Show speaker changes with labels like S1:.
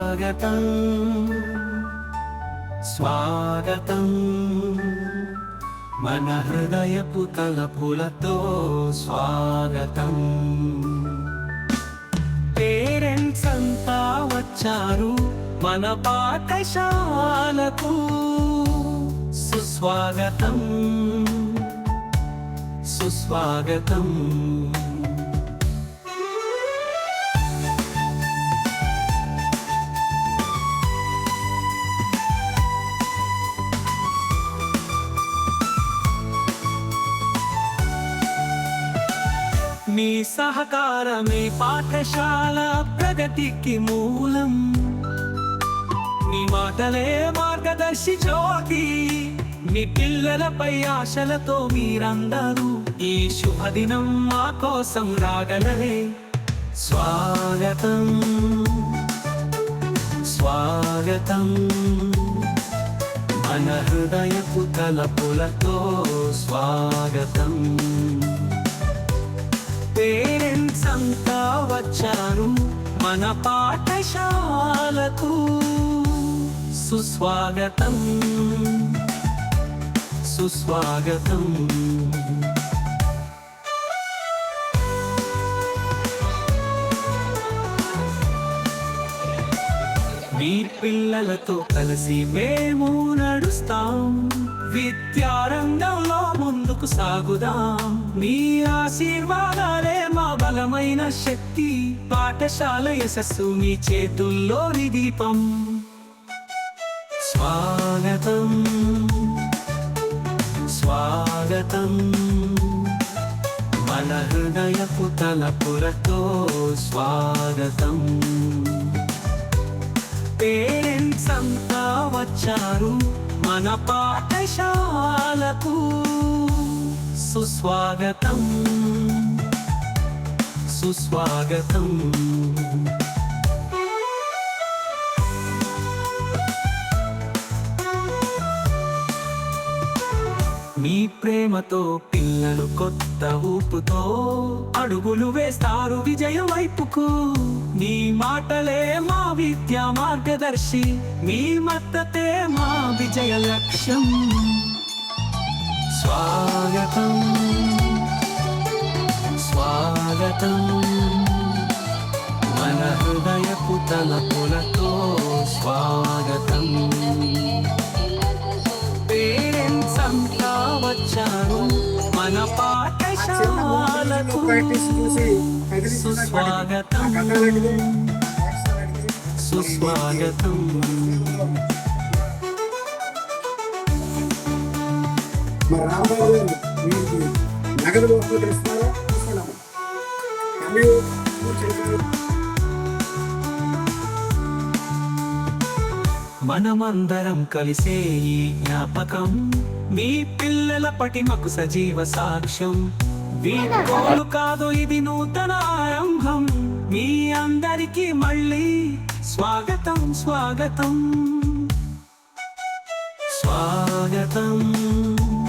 S1: స్వాగతం స్వాగతం మన హృదయపు తలపులతో స్వాగతం. పేరెంట్స్ అంతా వచ్చారు మన పాఠశాలకు. సుస్వాగతం సుస్వాగతం. మీ సహకారమే పాఠశాల ప్రగతికి మూలం. మీ మాటలే మార్గదర్శి జ్యోతి. మీ పిల్లలపై ఆశలతో మీరందరూ ఈ శుభదినం మా కోసం రాగలరే. స్వాగతం స్వాగతం మన హృదయపు తలపులతో స్వాగతం. పేరెంట్స్ అంతా వచ్చారు మన పాఠశాలకు. సుస్వాగతం సుస్వాగతం. మీ పిల్లలతో కలిసి మేము నడుస్తాం. విద్యారంగంలో ముందుకు సాగుదాం. మీ ఆశీర్వాదాలే మా బలమైన శక్తి. పాఠశాల యశస్సు మీ చేతుల్లోని దీపం. స్వాగతం స్వాగతం మన హృదయపు తలపులతో స్వాగతం. పేరెంట్స్ అంతా వచ్చారు మన పాఠశాలకు. సుస్వాగతం సుస్వాగతం. మీ ప్రేమతో పిల్లలు కొత్త ఊపుతో అడుగులు వేస్తారు విజయం వైపుకు. మీ మాటలే మా విద్యా మార్గదర్శి. మీ మద్దతే మా విజయ లక్ష్యం. స్వాగతం స్వాగతం మన హృదయపు తలపులతో స్వాగతం. పేరెంట్స్ అంతా వచ్చారు మన పాఠశాలకు. సుస్వాగతం సుస్వాగతం.
S2: మరి రాంబాబు మీకు నగదు బహుమతులు ఇస్తున్నారా? తీసుకున్నాము.
S1: మనమందరం కలిసే ఈ జ్ఞాపకం మీ పిల్లల పటిమకు సజీవ సాక్ష్యం. వీడ్కోలు కాదు, ఇది నూతన ఆరంభం. మీ అందరికీ మళ్ళీ స్వాగతం స్వాగతం.